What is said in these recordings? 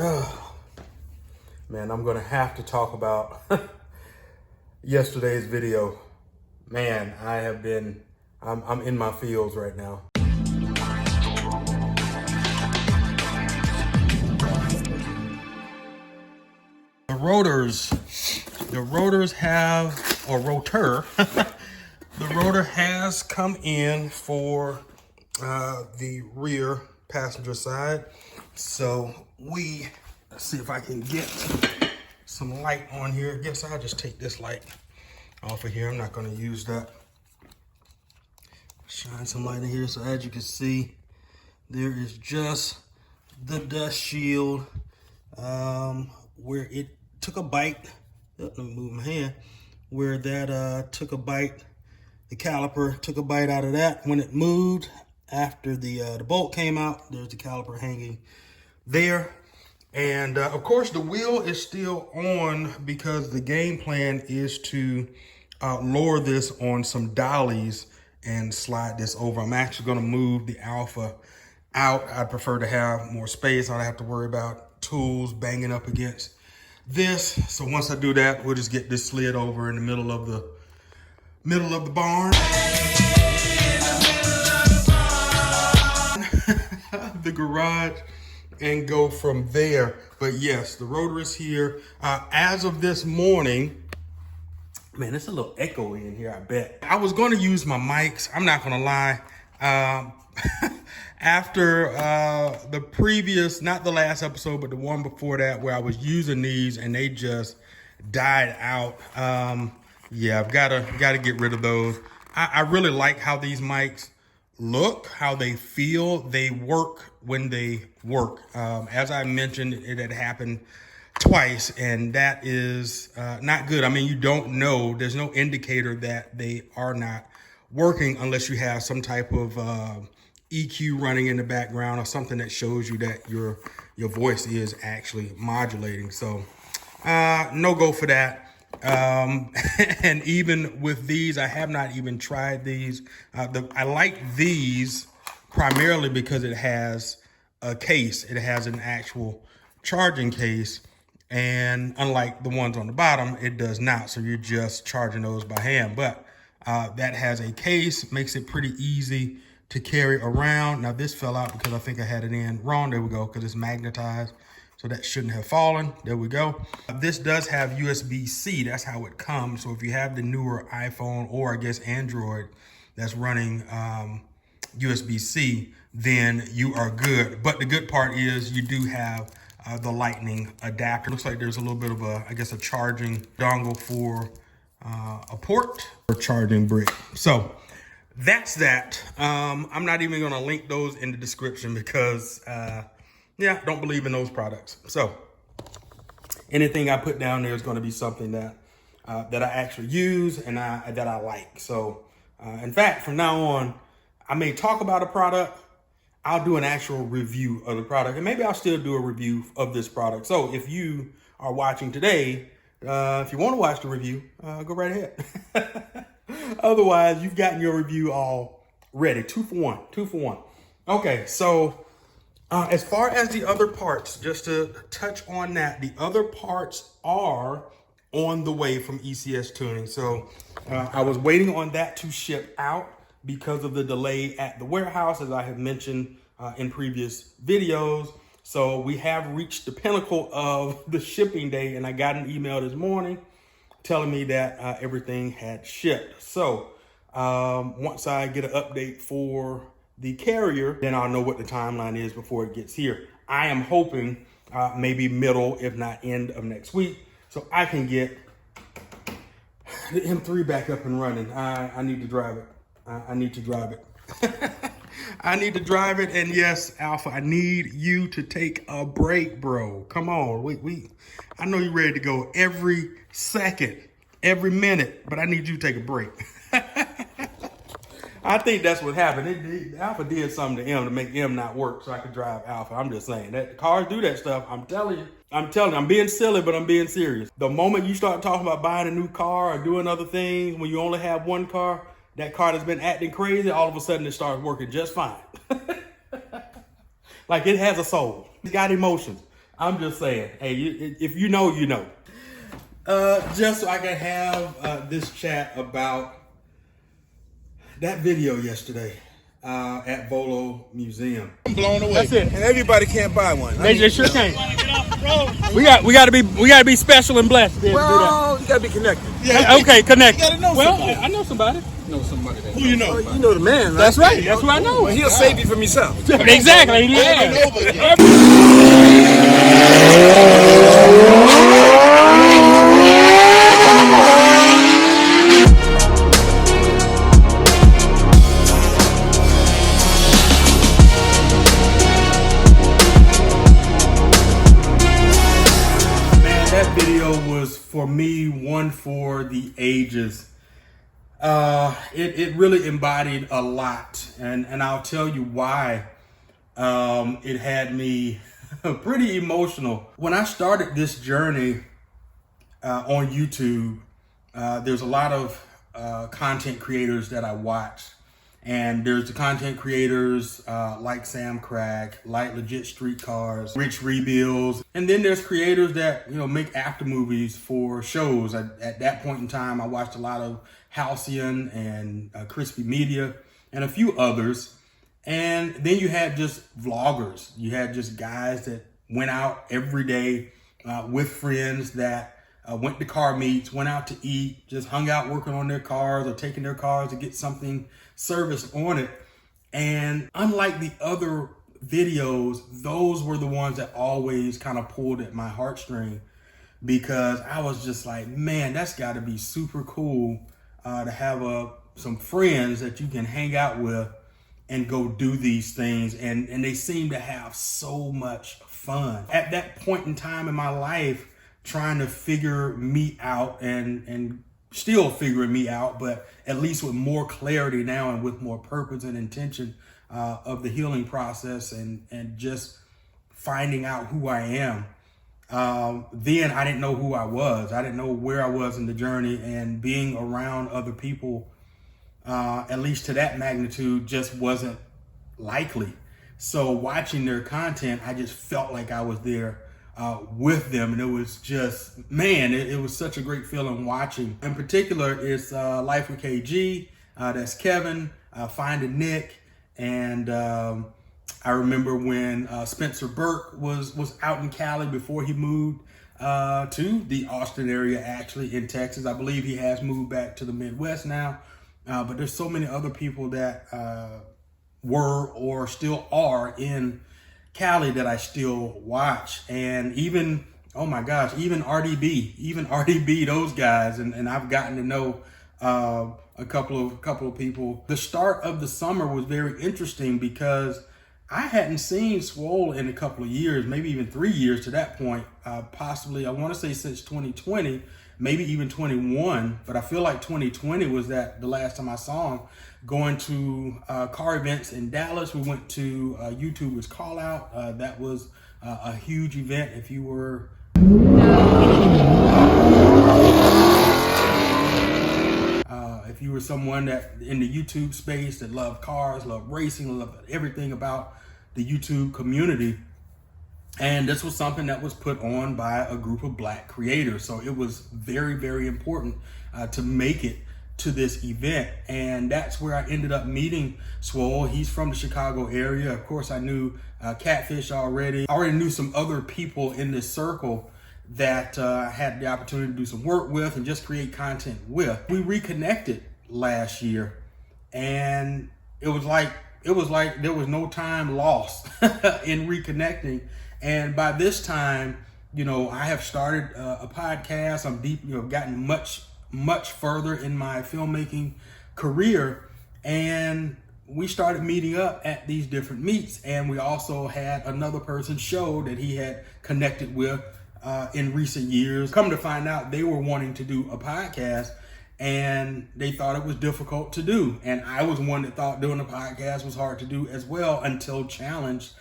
Man, I'm gonna have to talk about yesterday's video. Man, I'm in my feels right now. The rotors have, or rotor, the rotor has come in for the rear passenger side. So let's see if I can get some light on here. I guess I'll just take this light off of here. I'm not going to use that. Shine some light in here. So as you can see, there is just the dust shield where it took a bite. Let me move my hand. Where that took a bite. The caliper took a bite out of that when it moved. After the bolt came out, there's the caliper hanging there. And of course, the wheel is still on because the game plan is to lower this on some dollies and slide this over. I'm actually going to move the Alpha out. I'd prefer to have more space. I don't have to worry about tools banging up against this. So once I do that, we'll just get this slid over in the middle of the barn. The garage, and go from there. But yes, the rotor is here. As of this morning, man, it's a little echoey in here, I bet. I was going to use my mics. I'm not going to lie. After the previous, not the last episode, but the one before that, where I was using these and they just died out. Yeah, I've got to get rid of those. I really like how these mics look, how they feel. They work when they work. As I mentioned, it had happened twice, and that is not good. I mean, you don't know. There's no indicator that they are not working unless you have some type of EQ running in the background or something that shows you that your voice is actually modulating. So no go for that. And even with these, I have not even tried these. I like these primarily because it has a case. It has an actual charging case. And unlike the ones on the bottom, it does not. So you're just charging those by hand. But that has a case, makes it pretty easy to carry around. Now this fell out because I think I had it in wrong. There we go, because it's magnetized. So that shouldn't have fallen. There we go. This does have USB-C. That's how it comes. So if you have the newer iPhone or I guess Android that's running USB-C, then you are good. But the good part is you do have the lightning adapter. Looks like there's a little bit of a charging dongle for a port or charging brick. So that's that. I'm not even gonna link those in the description because yeah, don't believe in those products. So anything I put down there is going to be something that I actually use and that I like. So in fact, from now on, I may talk about a product. I'll do an actual review of the product, and maybe I'll still do a review of this product. So if you are watching today, if you want to watch the review, go right ahead. Otherwise, you've gotten your review all ready. 2 for 1, 2 for 1. Okay, so as far as the other parts, just to touch on that, the other parts are on the way from ECS Tuning. So I was waiting on that to ship out because of the delay at the warehouse, as I have mentioned in previous videos. So we have reached the pinnacle of the shipping day, and I got an email this morning telling me that everything had shipped. So once I get an update for the carrier, then I'll know what the timeline is before it gets here. I am hoping maybe middle, if not end of next week, so I can get the M3 back up and running. I need to drive it. I need to drive it. I need to drive it. And yes, Alpha, I need you to take a break, bro. Come on. I know you're ready to go every second, every minute, but I need you to take a break. I think that's what happened. Alpha did something to M to make M not work so I could drive Alpha. I'm just saying that cars do that stuff. I'm telling you, I'm being silly, but I'm being serious. The moment you start talking about buying a new car or doing other things when you only have one car, that car that's been acting crazy, all of a sudden it starts working just fine. Like it has a soul. It's got emotions. I'm just saying. Hey, if you know, you know. Just so I can have this chat about that video yesterday at Volo Museum. I'm blown away. That's it. And everybody can't buy one. They sure can't. We gotta be special and blessed to be able to do that. Well, you gotta be connected. Yeah. Okay, connect. You gotta know somebody. I know somebody. Know somebody that Who you know? you know the man, right? That's right. That's who I know. Well, he'll save you from yourself. Exactly. Yeah. Over and over again. That video was, for me, one for the ages. It really embodied a lot, and I'll tell you why. It had me pretty emotional. When I started this journey on YouTube, there's a lot of content creators that I watched. And there's the content creators like Sam Crack, like Legit Streetcars, Rich Rebuilds. And then there's creators that, make after movies for shows. At that point in time, I watched a lot of Halcyon and Crispy Media and a few others. And then you had just vloggers. You had just guys that went out every day with friends that went to car meets, went out to eat, just hung out working on their cars or taking their cars to get something serviced on it. And unlike the other videos, those were the ones that always kind of pulled at my heartstring, because I was just like, man, that's got to be super cool to have some friends that you can hang out with and go do these things. And they seem to have so much fun. At that point in time in my life, trying to figure me out and still figuring me out, but at least with more clarity now and with more purpose and intention of the healing process and just finding out who I am. Then I didn't know who I was. I didn't know where I was in the journey, and being around other people, at least to that magnitude, just wasn't likely. So watching their content, I just felt like I was there with them, and it was just, man, it was such a great feeling watching. In particular, it's Life with KG, that's Kevin, Finding Nick, and I remember when Spencer Burke was out in Cali before he moved to the Austin area, actually in Texas. I believe he has moved back to the Midwest now, but there's so many other people that were or still are in Cali that I still watch. And even, oh my gosh, even RDB, those guys, and I've gotten to know a couple of people. The start of the summer was very interesting because I hadn't seen Swole in a couple of years, maybe even 3 years to that point, possibly, I want to say since 2020, maybe even 21, but I feel like 2020 was the last time I saw him. Going to car events in Dallas. We went to YouTubers Call Out. That was a huge event. If you were someone that in the YouTube space that loved cars, loved racing, loved everything about the YouTube community. And this was something that was put on by a group of Black creators. So it was very, very important to make it to this event. And that's where I ended up meeting Swole. He's from the Chicago area. Of course, I knew Catfish already. I already knew some other people in this circle that I had the opportunity to do some work with and just create content with. We reconnected last year, and it was like there was no time lost in reconnecting. And by this time, I have started a podcast. I'm deep, gotten much further in my filmmaking career, and we started meeting up at these different meets. And we also had another person's show that he had connected with in recent years. Come to find out, they were wanting to do a podcast, and they thought it was difficult to do. And I was one that thought doing a podcast was hard to do as well, until challenged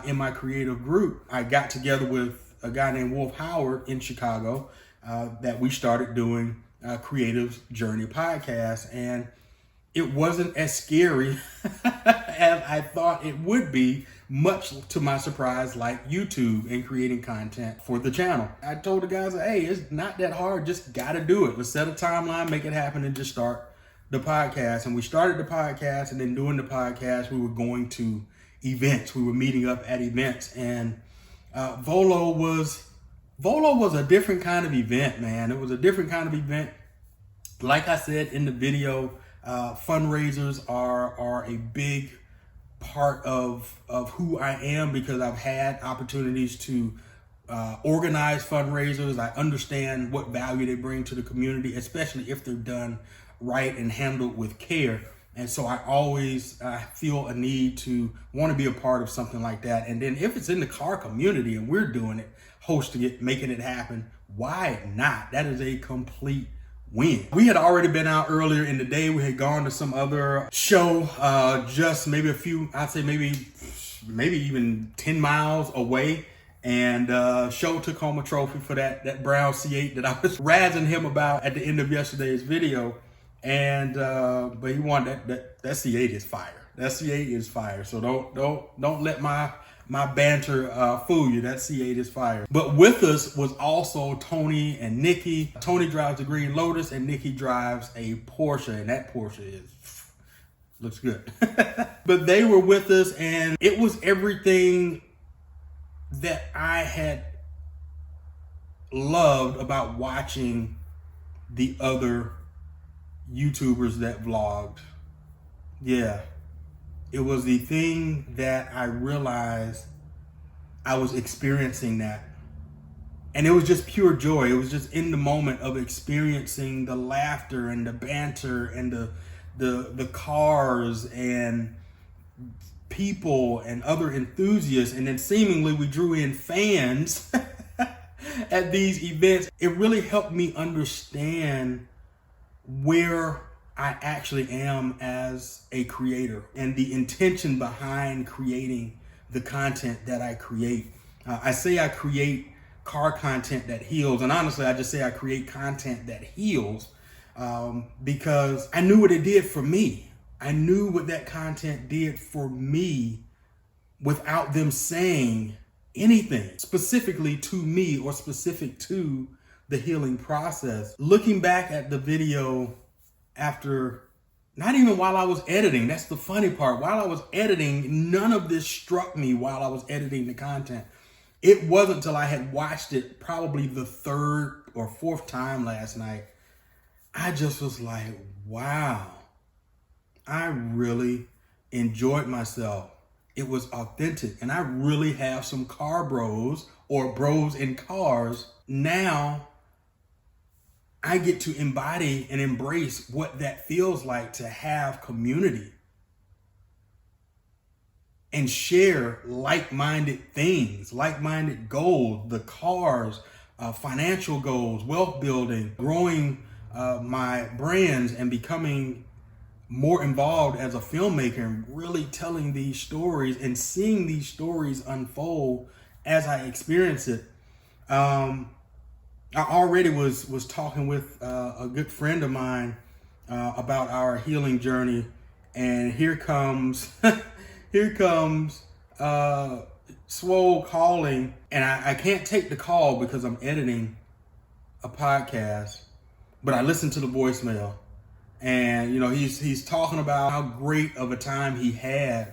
in my creative group. I got together with a guy named Wolf Howard in Chicago that we started doing Creative Journey podcast, and it wasn't as scary as I thought it would be much to my surprise, like YouTube and creating content for the channel. I told the guys, hey, it's not that hard. Just got to do it. Let's set a timeline, make it happen, and just start the podcast. And we started the podcast, and then doing the podcast, we were going to events. We were meeting up at events, and Volo was a different kind of event, man. It was a different kind of event. Like I said in the video, fundraisers are a big part of who I am, because I've had opportunities to organize fundraisers. I understand what value they bring to the community, especially if they're done right and handled with care. And so I always feel a need to want to be a part of something like that. And then if it's in the car community and we're doing it, hosting it, making it happen, why not? That is a complete win. We had already been out earlier in the day. We had gone to some other show, just maybe a few, I'd say maybe even 10 miles away. And Show took home a trophy for that brown C8 that I was razzing him about at the end of yesterday's video. And but he won. That C8 is fire. That C8 is fire. So don't let my banter fool you. That C8 is fire. But with us was also Tony and Nikki. Tony drives the Green Lotus and Nikki drives a Porsche, and that Porsche looks good. But they were with us, and it was everything that I had loved about watching the other YouTubers that vlogged. Yeah, it was the thing that I realized I was experiencing that. And it was just pure joy. It was just in the moment of experiencing the laughter and the banter and the cars and people and other enthusiasts. And then seemingly we drew in fans at these events. It really helped me understand where I actually am as a creator and the intention behind creating the content that I create. I say I create car content that heals, and honestly, I just say I create content that heals because I knew what it did for me. I knew what that content did for me without them saying anything specifically to me or specific to the healing process. Looking back at the video after, not even while I was editing, that's the funny part. While I was editing, none of this struck me while I was editing the content. It wasn't until I had watched it probably the third or fourth time last night, I just was like, wow, I really enjoyed myself. It was authentic, and I really have some car bros or bros in cars. Now I get to embody and embrace what that feels like to have community and share like-minded things, like-minded goals, the cars, financial goals, wealth building, growing my brands and becoming more involved as a filmmaker and really telling these stories and seeing these stories unfold as I experience it. I already was talking with a good friend of mine about our healing journey, and here comes Swole calling, and I can't take the call because I'm editing a podcast, but I listened to the voicemail, and he's talking about how great of a time he had,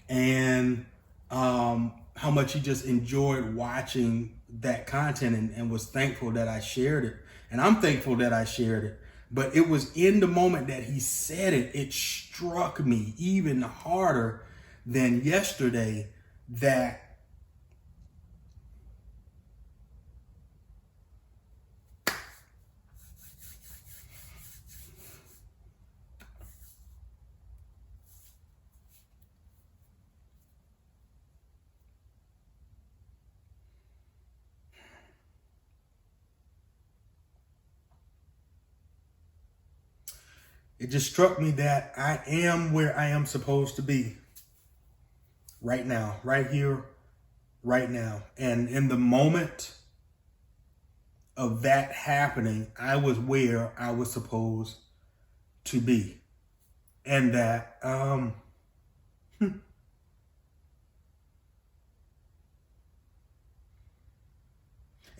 and how much he just enjoyed watching that content and was thankful that I shared it. And I'm thankful that I shared it. But it was in the moment that he said it, it struck me even harder than yesterday that it just struck me that I am where I am supposed to be right now, right here, right now. And in the moment of that happening, I was where I was supposed to be. And that,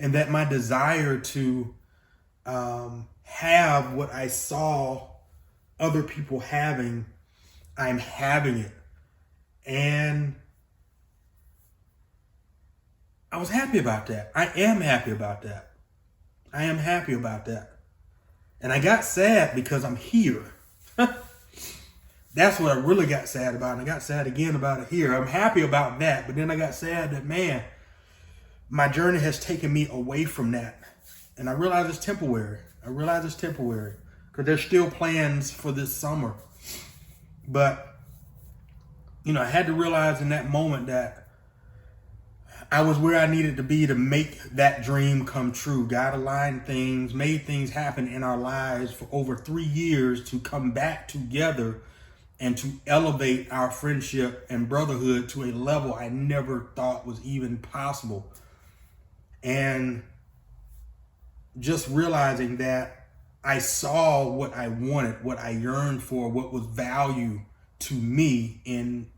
and that my desire to have what I saw other people having, I'm having it. And I was happy about that. I am happy about that. I am happy about that. And I got sad because I'm here. That's what I really got sad about. And I got sad again about it here. I'm happy about that. But then I got sad that, man, my journey has taken me away from that. And I realize it's temporary. Because there's still plans for this summer. But, you know, I had to realize in that moment that I was where I needed to be to make that dream come true. God aligned things, made things happen in our lives for over 3 years to come back together and to elevate our friendship and brotherhood to a level I never thought was even possible. And just realizing that I saw what I wanted, what I yearned for, what was value to me in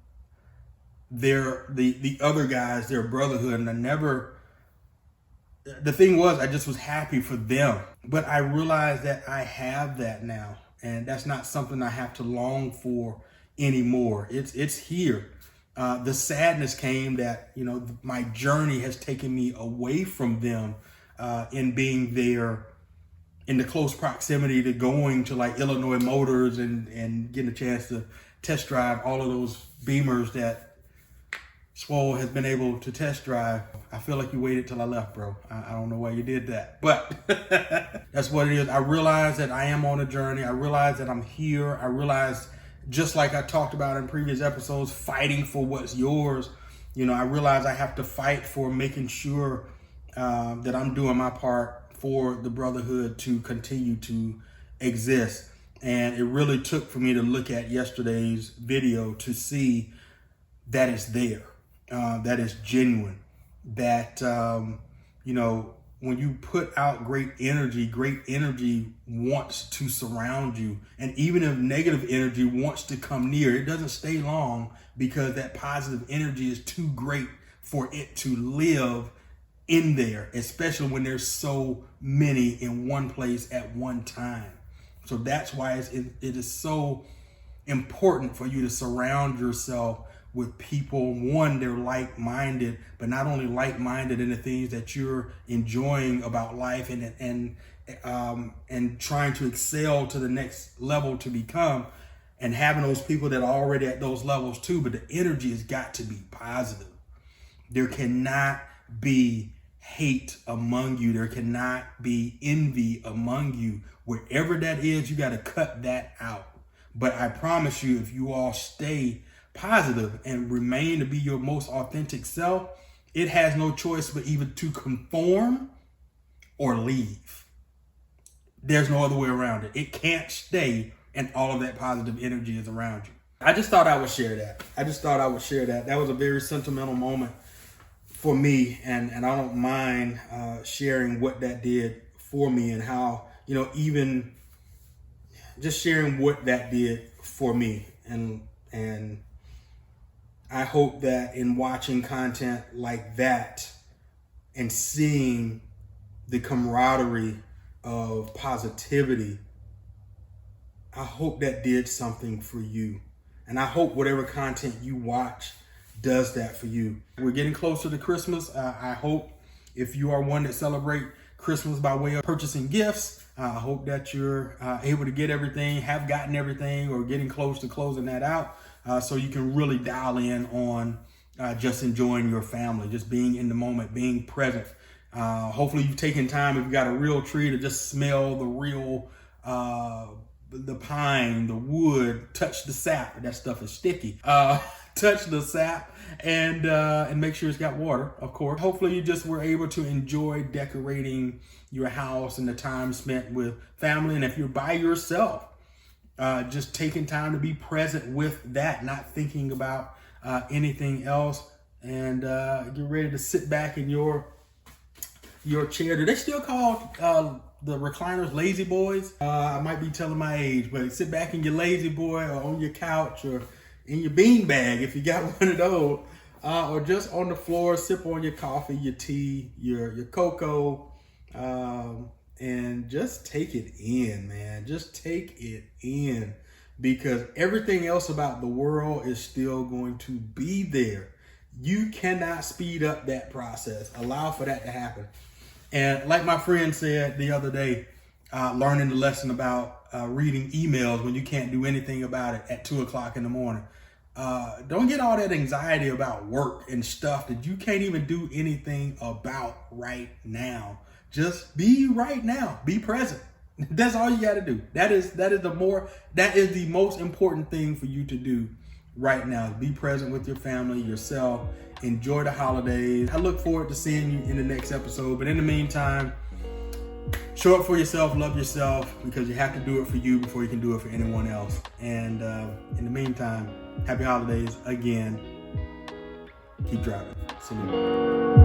the other guys, their brotherhood. And the thing was, I just was happy for them. But I realized that I have that now. And that's not something I have to long for anymore. It's here. The sadness came that, you know, my journey has taken me away from them in being there in the close proximity to going to like Illinois Motors and getting a chance to test drive all of those Beamers that Swole has been able to test drive. I feel like you waited till I left, bro. I don't know why you did that, but that's what it is. I realize that I am on a journey. I realize that I'm here. I realize, just like I talked about in previous episodes, fighting for what's yours. You know, I realize I have to fight for making sure that I'm doing my part for the brotherhood to continue to exist. And it really took for me to look at yesterday's video to see that it's there. That is genuine, that, you know, when you put out great energy wants to surround you. And even if negative energy wants to come near, it doesn't stay long because that positive energy is too great for it to live in there, especially when there's so many in one place at one time. So that's why it is so important for you to surround yourself with people, one, they're like-minded, but not only like-minded in the things that you're enjoying about life and trying to excel to the next level to become, and having those people that are already at those levels too, but the energy has got to be positive. There cannot be hate among you. There cannot be envy among you. Wherever that is, you got to cut that out. But I promise you, if you all stay positive and remain to be your most authentic self, it has no choice but either to conform or leave. There's no other way around it. It can't stay and all of that positive energy is around you. I just thought I would share that. That was a very sentimental moment for me, and I don't mind sharing what that did for me and how, you know, even just sharing what that did for me. And I hope that in watching content like that and seeing the camaraderie of positivity, I hope that did something for you. And I hope whatever content you watch does that for you. We're getting closer to Christmas. I hope if you are one that celebrate Christmas by way of purchasing gifts, I hope that you're able to get everything, have gotten everything, or getting close to closing that out. So you can really dial in on just enjoying your family, just being in the moment, being present. Hopefully you've taken time, if you got a real tree, to just smell the real, the pine, the wood, touch the sap. That stuff is sticky. Touch the sap and make sure it's got water, of course. Hopefully you just were able to enjoy decorating your house and the time spent with family. And if you're by yourself, just taking time to be present with that, not thinking about anything else, and get ready to sit back in your chair. Do they still call the recliners lazy boys? I might be telling my age, but sit back in your lazy boy or on your couch or in your bean bag if you got one of those. or just on the floor, sip on your coffee, your tea, your cocoa, and just take it in, man. Just take it in, because everything else about the world is still going to be there. You cannot speed up that process. Allow for that to happen. And like my friend said the other day, learning the lesson about reading emails when you can't do anything about it at 2 o'clock in the morning. Don't get all that anxiety about work and stuff that you can't even do anything about right now. Just be right now. Be present. That's all you got to do. That is the most important thing for you to do right now. Be present with your family, yourself. Enjoy the holidays. I look forward to seeing you in the next episode. But in the meantime, show up for yourself, love yourself, because you have to do it for you before you can do it for anyone else. And in the meantime, happy holidays again. Keep driving. Salute.